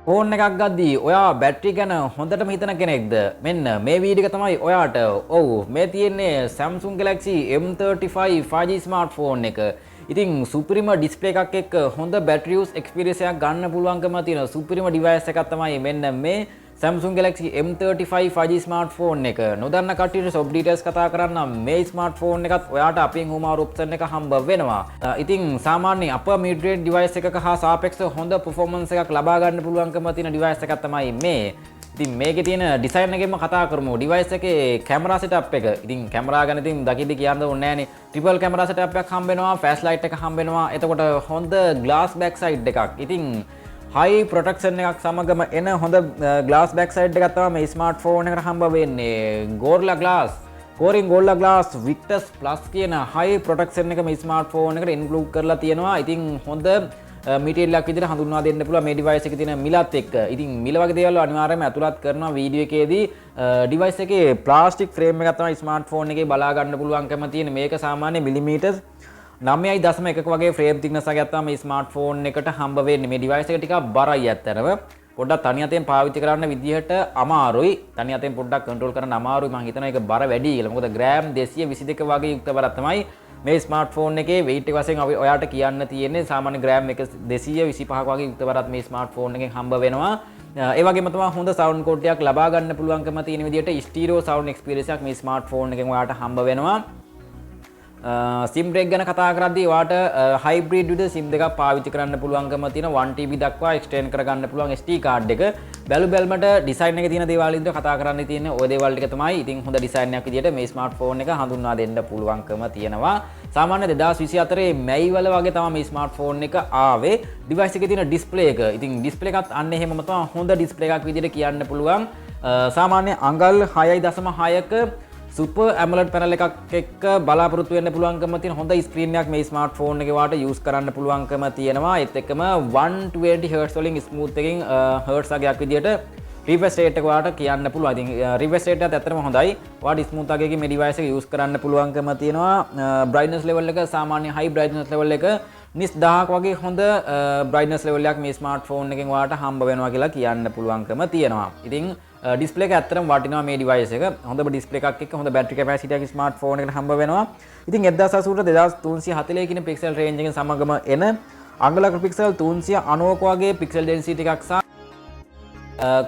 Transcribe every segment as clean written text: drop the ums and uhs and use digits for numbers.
Phone එකක් ගද්දී ඔයා battery ගැන හොඳටම හිතන කෙනෙක්ද? මෙන්න මේ වීඩියෝ එක තමයි ඔයාට. ඔව් මේ තියෙන්නේ Samsung Galaxy M35 5G smartphone එක. ඉතින් සුපිරිම ඩිස්ප්ලේ එකක් එක්ක හොඳ බැටරි යූස් එක්ස්පීරියන්ස් එකක් ගන්න පුළුවන්කම තියෙන සුපිරිම ඩිවයිස් එකක් තමයි මෙන්න මේ Samsung Galaxy M35 5G smartphone එක. නොදන්න කට්ටියට සොබ් ඩීටේල්ස් කතා කරන්න මේ ස්මාර්ට්ෆෝන් එකත් ඔයාට අපෙන් හුමාරු ඔප්ෂන් එක හම්බ වෙනවා. ඉතින් සාමාන්‍ය අප මිඩ් රේන්ජ් ඩිවයිස් එකක හා සාපේක්ෂව හොඳ performance එකක් ලබා ගන්න පුළුවන්කම තියෙන ඩිවයිස් එකක් තමයි මේ. ඉතින් මේකේ තියෙන ඩිසයින් එකෙන්ම කතා කරමු. ඩිවයිස් එකේ කැමරා සෙටප් එක. ඉතින් කැමරා ගැන ඉතින් දකිද්දි කියන්න ඕනේ නෑනේ. ට්‍රිපල් කැමරා සෙටප් එකක් හම්බ වෙනවා, ෆ්ලෑෂ් ලයිට් එක හම්බ වෙනවා. එතකොට හොඳ ග්ලාස් බෑක් සයිඩ් එකක්. ඉතින් හයි ප්‍රොටෙක්ෂන් එකක් සමගම එන හොඳ ග්ලාස් බෑක් සයිඩ් එකක් තමයි මේ ස්මාර්ට්ෆෝන් එකට හම්බ වෙන්නේ. Gorilla Glass, Corning Gorilla Glass Victus Plus කියන හයි ප්‍රොටෙක්ෂන් එක මේ ස්මාර්ට්ෆෝන් එකට ඉන්ක්ලූඩ් කරලා තියෙනවා. ඉතින් හොඳ මීටර් එකක් විදිහට හඳුන්වා දෙන්න පුළුවන් මේ ඩිවයිස් එකේ තියෙන මිලත් එක්ක. ඉතින් මිල වගේ දේවල් අනිවාර්යයෙන්ම ඇතුළත් කරනවා වීඩියෝ එකේදී. ඩිවයිස් එකේ ප්ලාස්ටික් ෆ්‍රේම් එකක් තමයි ස්මාර්ට්ෆෝන් එකේ බලා ගන්න පුළුවන්කම තියෙන. මේක සාමාන්‍ය මිලිමීටර් 9.1ක වගේ ෆ්‍රේම් තික්නස් එකක් තමයි මේ ස්මාර්ට්ෆෝන් එකට හම්බ වෙන්නේ. මේ ඩිවයිස් එක ටිකක් බරයි ඇත්තටම. පොඩ්ඩක් තනි අතෙන් පාවිච්චි කරන්න විදිහට අමාරුයි. තනි අතෙන් පොඩ්ඩක් කන්ට්‍රෝල් කරන්න අමාරුයි. මම හිතනවා ඒක බර වැඩි කියලා. මොකද ග්‍රෑම් 222 වගේ යුක්ත බරක් තමයි මේ ස්මාර්ට්ෆෝන් එකේ weight එක වශයෙන් ඔයාට කියන්න තියෙන්නේ. සාමාන්‍ය ග්‍රෑම් 225ක වගේ යුක්ත බරක් මේ ස්මාර්ට්ෆෝන් එකෙන් හම්බ වෙනවා. ඒ වගේම තමයි හොඳ සවුන්ඩ් ක්වොලිටි එකක් ලබා ගන්න පුළුවන්කම තියෙන විදිහට ස්ටීරියෝ සවුන්ඩ් එක්ස්පීරියන්ස් එකක් මේ ස්මාර්ට්ෆෝන් එකෙන් ඔයාට හම්බ වෙනවා. සිම් බ්‍රේක් ගැන කතා කරද්දී ඔයාට හයිබ්‍රිඩ් විදිහට සිම් දෙකක් පාවිච්චි කරන්න පුළුවන්කම තියෙන 1TB දක්වා එක්ස්ටෙන්ඩ් කරගන්න පුළුවන් SD කාඩ් එක. බැලු බැලමට ඩිසයින් එකේ තියෙන දේවල් විදිහට කතා කරන්න තියෙන්නේ ওই දේවල් ටික තමයි. ඉතින් හොඳ ඩිසයින් එකක් විදිහට මේ ස්මාර්ට්ෆෝන් එක හඳුන්වා දෙන්න පුළුවන්කම තියෙනවා. සාමාන්‍ය 2024 මැයි වල වගේ තමයි මේ ස්මාර්ට්ෆෝන් එක ආවේ. ඩිවයිස් එකේ තියෙන ඩිස්ප්ලේ එක. ඉතින් ඩිස්ප්ලේ එකත් අන්න එහෙමම තමයි හොඳ ඩිස්ප්ලේ එකක් විදිහට කියන්න පුළුවන්. සාමාන්‍ය අඟල් 6.6ක සුපර් ඇමොලඩ් පැනල් එකක් එක්ක බලාපොරොත්තු වෙන්න පුළුවන්කම තියෙන හොඳ ස්ක්‍රීන් එකක් මේ ස්මාර්ට්ෆෝන් එකේ වාට යූස් කරන්න පුළුවන්කම තියෙනවා. ඒත් එක්කම 120 Hz වලින් ස්මූත් එකකින් හර්ට්ස් අගයක් විදියට රිෆ්‍රෙෂ් රේට් එක වාට කියන්න පුළුවන්. ඉතින් රිෆ්‍රෙෂ් රේට් එකත් ඇත්තටම හොඳයි. වාට ස්මූත් අගයකින් මේ ඩිවයිස් එක යූස් කරන්න පුළුවන්කම තියෙනවා. බ්‍රයිට්නස් ලෙවල් එක සාමාන්‍ය හයි බ්‍රයිට්නස් ලෙවල් එක 10,000ක වගේ හොඳ බ්‍රයිට්නස් ලෙවල් එකක් මේ ස්මාර්ට්ෆෝන් එකෙන් වාට හම්බ වෙනවා කියලා කියන්න පුළුවන්කම තියෙනවා. ඉතින් ඩිස්ප්ලේ එක ඇත්තටම වටිනවා මේ ඩිවයිස් එක. හොඳ ඩිස්ප්ලේ එකක් එක්ක හොඳ බැටරි කැපැසිටි එකක් ස්මාර්ට්ෆෝන් එකට හම්බ වෙනවා. ඉතින් 1080ට 2340 කියන පික්සල් රේන්ජ් එකෙන් සමගම එන අංගලක පික්සල් 390ක වගේ පික්සල් ඩෙන්සිටි එකක් සහ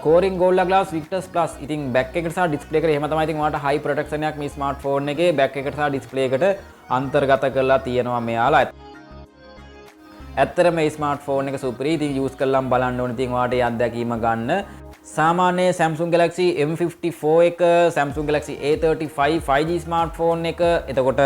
Corning Gorilla Glass Victus Plus. ඉතින් බැක් එකට සහ ඩිස්ප්ලේ එකට එහෙම තමයි. ඉතින් ඔයාලට හයි ප්‍රොටෙක්ෂන් එකක් මේ ස්මාර්ට්ෆෝන් එකේ බැක් එකට සහ ඩිස්ප්ලේ එකට අන්තර්ගත කරලා තියෙනවා මෙයාලා. ඇත්තටම මේ ස්මාර්ට්ෆෝන් එක සුපිරි. ඉතින් යූස් කරලාම බලන්න ඕනේ. ඉතින් ඔයාලට ඒ අත්දැකීම ගන්න. සාමාන්‍ය Samsung Galaxy M54 එක, Samsung Galaxy A35 5G smartphone එක, එතකොට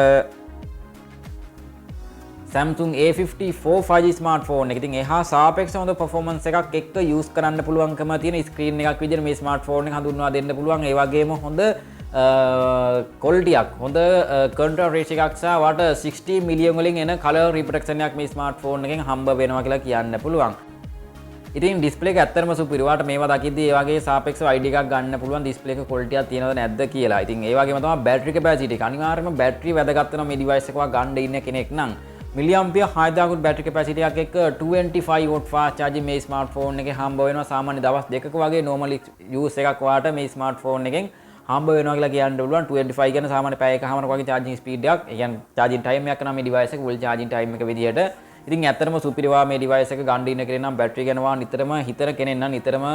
Samsung A54 5G ස්මාර්ට්ෆෝන් එක. ඉතින් එහා සාපේක්ෂව හොඳ performance එකක් එක්ක යූස් කරන්න පුළුවන්කම තියෙන ස්ක්‍රීන් එකක් විදිහට මේ ස්මාර්ට්ෆෝන් එක හඳුන්වා දෙන්න පුළුවන්. ඒ වගේම හොඳ quality එකක්, හොඳ contrast ratio එකක් සහ වට 60 මිලියන් වලින් එන color reproduction එකක් මේ ස්මාර්ට්ෆෝන් එකෙන් හම්බ වෙනවා කියලා කියන්න පුළුවන්. ඉතින් ඩිස්ප්ලේ එක ඇත්තටම සුපිරි. වාට මේවා දකිද්දී ඒ වගේ සාපේක්ෂව ID එකක් ගන්න පුළුවන් ඩිස්ප්ලේ එක quality එකක් තියෙනවද නැද්ද කියලා. ඉතින් ඒ වගේම තමයි බැටරි කැපැසිටි එක. අනිවාර්යයෙන්ම බැටරි වැදගත් වෙනවා මේ ඩිවයිස් එක ගන්න ඉන්න කෙනෙක් නම්. මිලියම්පියර් 6000 කට බැටරි කැපැසිටි එකක් එක්ක 25 watt fast charging මේ ස්මාර්ට්ෆෝන් එකේ හම්බ වෙනවා. සාමාන්‍ය දවස් දෙකක වගේ normal use එකක් වාට මේ ස්මාර්ට්ෆෝන් එකෙන් හම්බ වෙනවා කියලා කියන්න පුළුවන්. 25 කියන සාමාන්‍ය පැය එකමාරක වගේ charging speed එකක්. ඒ කියන්නේ charging time එකක් නම් මේ device එක full charging time එක විදියට. ඉතින් ඇත්තටම සුපිරිවා මේ device එක ගන්න ඉන්න කෙනෙක් නම් බැටරි ගැනවා නිතරම හිතන කෙනෙක් නම් නිතරම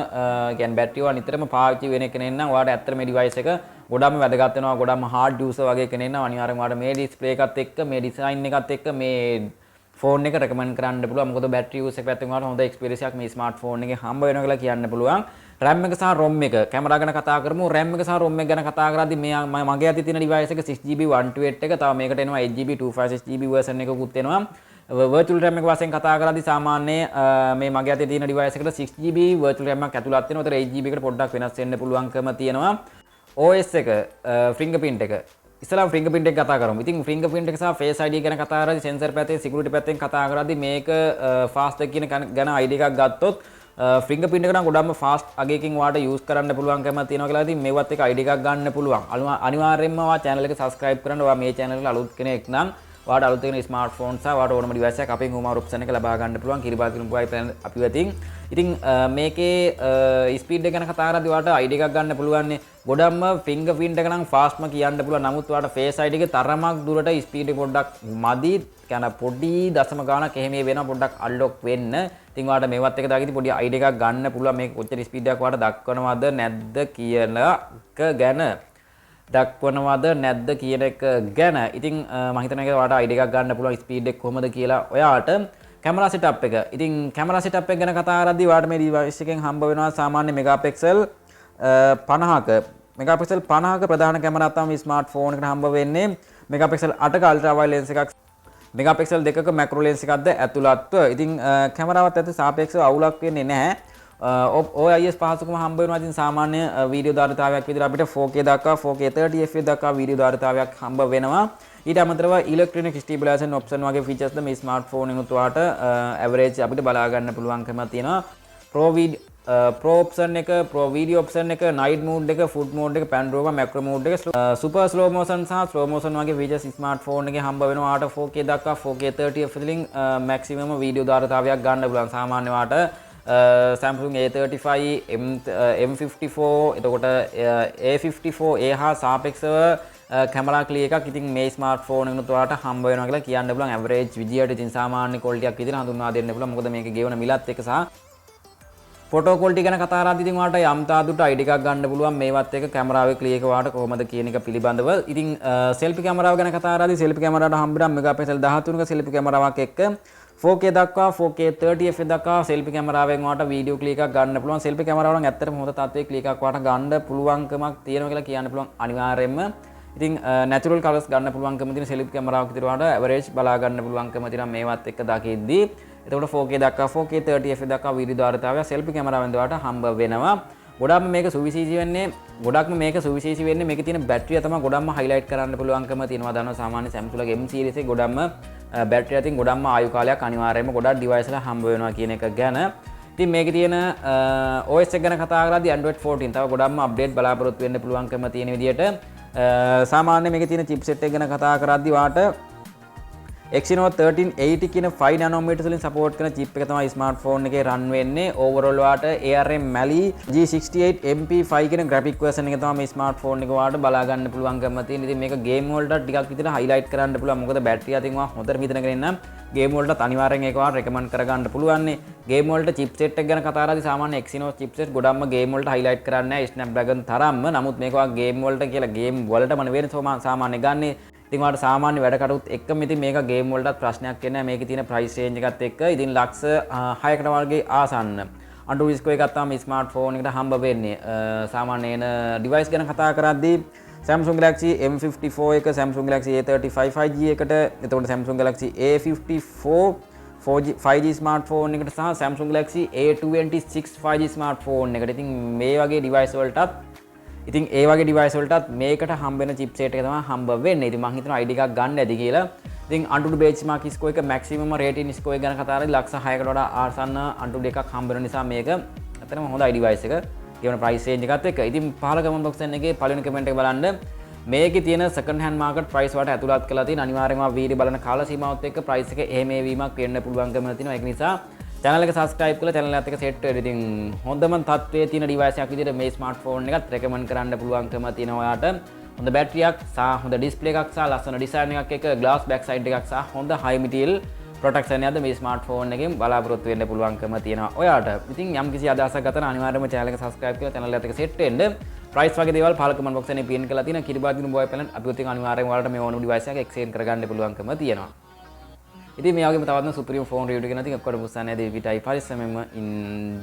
කියන්නේ බැටරි වා නිතරම පාවිච්චි වෙන කෙනෙක් නම් ඔයාලට ඇත්තට මේ device එක ගොඩක්ම වැදගත් වෙනවා. ගොඩක්ම hard user වගේ කෙනෙක් නම් අනිවාර්යෙන්ම ඔයාලට මේ display එකත් එක්ක මේ design එකත් එක්ක මේ ෆෝන් එක recommend කරන්න පුළුවන්. මොකද බැටරි use එක පැත්තෙන් ඔයාලට හොඳ experience එකක් මේ ස්මාර්ට්ෆෝන් එකේ හම්බ වෙනවා කියලා කියන්න පුළුවන්. RAM එක සහ ROM එක කැමරා ගැන කතා කරමු. RAM එක සහ ROM එක ගැන කතා කරද්දී මේ මගේ අතේ තියෙන device එක 6GB 128 එක. තව මේකට එනවා 8GB 256GB version එකකුත් එනවා. virtual RAM එක වශයෙන් කතා කරද්දී සාමාන්‍ය මේ මගේ අතේ තියෙන device එකට 6GB virtual RAM එකක් ඇතුළත් වෙනවා. ඒතර 8GB එකට පොඩ්ඩක් වෙනස් වෙන්න පුළුවන්කම තියෙනවා. OS එක fingerprint එක ඉස්සලා fingerprint එක කතා කරමු. ඉතින් fingerprint එක සහ face ID ගැන කතා කරද්දී sensor පැත්තෙන් security පැත්තෙන් කතා කරද්දී මේක fast එක කියන ගැන ID එකක් ගත්තොත් fingerprint එක නම් ගොඩක්ම fast අගයකින් ඔයාලට use කරන්න පුළුවන්කම තියෙනවා කියලා. ඉතින් මේවත් එක ID එකක් ගන්න පුළුවන්. අනිවාර්යයෙන්ම ඔයා channel එක subscribe කරන්න. ඔයා මේ channel එකට අලුත් කෙනෙක් නම් ඔයාලට අලුත් වෙන ස්මාර්ට්ෆෝන් සහ ඔයාලට ඕනම device එකක් අපෙන් හෝම් ආර් ඔප්ෂන් එක ලබා ගන්න පුළුවන්. කිරිබාතිරුම් පුවයි අපි වෙතින් ඉතින් මේකේ ස්පීඩ් එක ගැන කතා කරද්දී ඔයාලට ID එකක් ගන්න පුළුවන්. ගොඩක්ම ෆින්ගර් ප්‍රින්ට් එක නම් ෆාස්ට්ම කියන්න පුළුවන්. නමුත් ඔයාලට ෆේස් ID එකේ තරමක් දුරට ස්පීඩ් එක පොඩ්ඩක් මදි. කියන පොඩි දශම ගාණක් එහෙම වෙනවා පොඩ්ඩක් අන්ලොක් වෙන්න. ඉතින් ඔයාලට මේවත් එක දාගිදී පොඩි ID එකක් ගන්න පුළුවන්. මේක කොච්චර ස්පීඩ් එකක් ඔයාලට දක්වනවද නැද්ද කියන එක ගැන. දක්වනවද නැද්ද කියන එක ගැන. ඉතින් මම හිතනවා ඒක ඔයාලට ID එකක් ගන්න පුළුවන් ස්පීඩ් එක කොහමද කියලා ඔයාලට. කැමරා සෙටප් එක. ඉතින් කැමරා සෙටප් එක ගැන කතා කරද්දී ඔයාලට මේ ඩිවයිස් එකෙන් හම්බ වෙනවා සාමාන්‍ය මෙගාපික්සල් 50ක. මෙගාපික්සල් 50ක ප්‍රධාන කැමරාවක් තමයි ස්මාර්ට්ෆෝන් එකට හම්බ වෙන්නේ. මෙගාපික්සල් 8ක අල්ට්‍රා වයිඩ් ලෙන්ස් එකක්. මෙගාපික්සල් 2ක මැක්‍රෝ ලෙන්ස් එකක්ද ඇතුළත්ව. ඉතින් කැමරාවත් ඇතුළේ සාපේක්ෂව අවුලක් වෙන්නේ නැහැ. OIS පහසුකම හම්බ වෙනවා. ඉතින් සාමාන්‍ය වීඩියෝ ධාරිතාවයක් විදිහට අපිට 4K දක්වා 4K 30fps දක්වා වීඩියෝ ධාරිතාවයක් හම්බ වෙනවා. ඊට අමතරව ඉලෙක්ට්‍රොනික ස්ටේබිලයිසේෂන් ඔප්ෂන් වගේ ෆීචර්ස් ද මේ ස්මාර්ට්ෆෝන් එකෙන් උතුවාට ඇවරේජ් අපිට බලා ගන්න පුළුවන්කම තියෙනවා. Pro option එක, Pro video option එක, night mode එක, food mode එක, panorama, macro mode එක, super slow motion සහ slow motion වගේ features ස්මාර්ට්ෆෝන් එකේ හම්බ වෙනවා. ආට 4K දක්වා 4K 30fps වලින් maximum වීඩියෝ ධාරිතාවයක් ගන්න පුළුවන්. සාමාන්‍ය වාට Samsung A35 M54 එතකොට A54 ඒ හා සාපේක්ෂව කැමරා ක්ලියර් එකක් ඉතින් මේ ස්මාර්ට්ෆෝන් එකනොත් ඔයාලට හම්බ වෙනවා කියලා කියන්න පුළුවන්. ඇවරේජ් විදියට ඉතින් සාමාන්‍ය ක්වොලිටි එකක් විදිහට හඳුන්වා දෙන්න පුළුවන්. මොකද මේක ගෙවන මිලත් එක සහ ෆොටෝ ක්වොලිටි ගැන කතා කරද්දී ඉතින් ඔයාලට යම් තාදුරට ID එකක් ගන්න පුළුවන්. මේවත් එක කැමරාවේ ක්ලියර් එක ඔයාලට කොහොමද කියන එක පිළිබඳව. ඉතින් සෙල්ෆි කැමරාව ගැන කතා කරද්දී සෙල්ෆි කැමරාවට හම්බ වෙනවා මෙගාපික්සල් 13ක සෙල්ෆි කැමරාවක් එක්ක 4K දක්වා 4K 30fps දක්වා සෙල්ෆි කැමරාවෙන් ඔයාලට වීඩියෝ ක්ලික් එකක් ගන්න පුළුවන්. සෙල්ෆි කැමරාව නම් ඇත්තටම හොඳ තත්ත්වයේ ක්ලික් එකක් ඔයාලට ගන්න පුළුවන්කමක් තියෙනවා කියලා කියන්න පුළුවන් අනිවාර්යයෙන්ම. ඉතින් natural colors ගන්න පුළුවන්කම තියෙන සෙල්ෆි කැමරාවක් විතර ඔයාලට average බලා ගන්න පුළුවන්කම තියෙනවා මේවත් එක්ක දකිද්දී. එතකොට 4K දක්වා 4K 30fps දක්වා වීඩියෝ ධාරිතාවය සෙල්ෆි කැමරාවෙන් ඔයාලට හම්බ වෙනවා. ගොඩක්ම මේක සුවිශේෂී වෙන්නේ මේකේ තියෙන බැටරිය තමයි ගොඩක්ම highlight කරන්න පුළුවන්කම තියෙනවා. දන්නවා සාමාන්‍ය Samsung ලගේ M series එකේ ගොඩක්ම බැටරිය අතින් ගොඩක්ම ආයු කාලයක් අනිවාර්යයෙන්ම ගොඩක් device වල හම්බ වෙනවා කියන එක ගැන. ඉතින් මේකේ තියෙන OS එක ගැන කතා කරද්දී Android 14 තව ගොඩක්ම අප්ඩේට් බලාපොරොත්තු වෙන්න පුළුවන්කම තියෙන විදිහට සාමාන්‍ය මේකේ තියෙන chipset එක ගැන කතා කරද්දී වාට Exynos 1380 කියන 5 nanometers වලින් support කරන chip එක තමයි smartphone එකේ run වෙන්නේ. overall වාට ARM Mali G68 MP5 කියන graphic version එක තමයි මේ smartphone එක වාට බලා ගන්න පුළුවන්කම තියෙන. ඉතින් මේක game වලට ටිකක් විතර highlight කරන්න පුළුවන්. මොකද battery අතින් වා හොඳට හිතනගෙන ඉන්නම් game වලට අනිවාර්යෙන් ඒක වාට recommend කරගන්න පුළුවන් නේ. game වලට chipset එක ගැන කතා කරද්දී සාමාන්‍ය Exynos chipset ගොඩක්ම game වලට highlight කරන්නේ නැහැ Snapdragon තරම්ම. නමුත් මේක වා game වලට කියලා game වලටම නෙවෙයි සාමාන්‍ය ගන්නේ. ඉතින් ඔයාලට සාමාන්‍ය වැඩ කටයුතු එක්කම ඉතින් මේක ගේම් වලටත් ප්‍රශ්නයක් වෙන්නේ නැහැ. මේකේ තියෙන ප්‍රයිස් රේන්ජ් එකත් එක්ක ඉතින් ලක්ෂ 6කට වගේ ආසන්න Android Disco එකක් තමයි ස්මාර්ට්ෆෝන් එකට හම්බ වෙන්නේ. සාමාන්‍ය එන device ගැන කතා කරද්දී Samsung Galaxy M54 එක, Samsung Galaxy A35 5G එකට, එතකොට Samsung Galaxy A54 5G smartphone එකට සහ Samsung Galaxy A26 5G smartphone එකට. ඉතින් මේ වගේ device වලටත් ඉතින් ඒ වගේ device වලටත් මේකට හම්බ වෙන chipset එක තමයි හම්බ වෙන්නේ. ඉතින් මම හිතනවා ID එකක් ගන්න ඇති කියලා. ඉතින් Antutu benchmark score එක maximum rating score එක ගැන කතා කරද්දී ලක්ෂ 6කට වඩා ආසන්න Antutu එකක් හම්බ වෙන නිසා මේක ඇත්තටම හොඳයි device එක. කියන price range එකත් එක්ක. ඉතින් පහළ comment box එකේ පළවෙනි comment එක බලන්න. මේකේ තියෙන second hand market price වලට ඇතුළත් කරලා තියෙන අනිවාර්යයෙන්ම වීඩියෝ බලන කාල සීමාවත් එක්ක price එක එහෙම වීමක් වෙන්න පුළුවන්කම තියෙනවා. ඒක නිසා channel එක subscribe කරලා channel එකත් එක්ක set වෙන්න. ඉතින් හොඳම තත්ත්වයේ තියෙන device එකක් විදිහට මේ smartphone එකත් recommend කරන්න පුළුවන්කම තියෙනවා ඔයාලට. හොඳ බැටරියක් සහ හොඳ display එකක් සහ ලස්සන design එකක් එක්ක glass back side එකක් සහ හොඳ high material protection එකක්ද මේ smartphone එකෙන් බලාපොරොත්තු වෙන්න පුළුවන්කම තියෙනවා ඔයාලට. ඉතින් යම් කිසි අදහසක් ගන්න අනිවාර්යයෙන්ම channel එක subscribe කරලා channel එකත් එක්ක set වෙන්න. price වගේ දේවල් පහළ comment box එකේ pin කරලා තියෙනවා. කිරිබාදිනු boy plan අපි උතින් අනිවාර්යයෙන් ඔයාලට මේ ඕනම device එකක් exchange කරගන්න පුළුවන්කම තියෙනවා. ඉතින් මේ වගේම තවත් සුපිරිම ෆෝන් රිවිව් එකක් නැති ඔක්කොම පුස්සන්නේ දී පිටයි පරිස්සමෙන්ම ඉන්න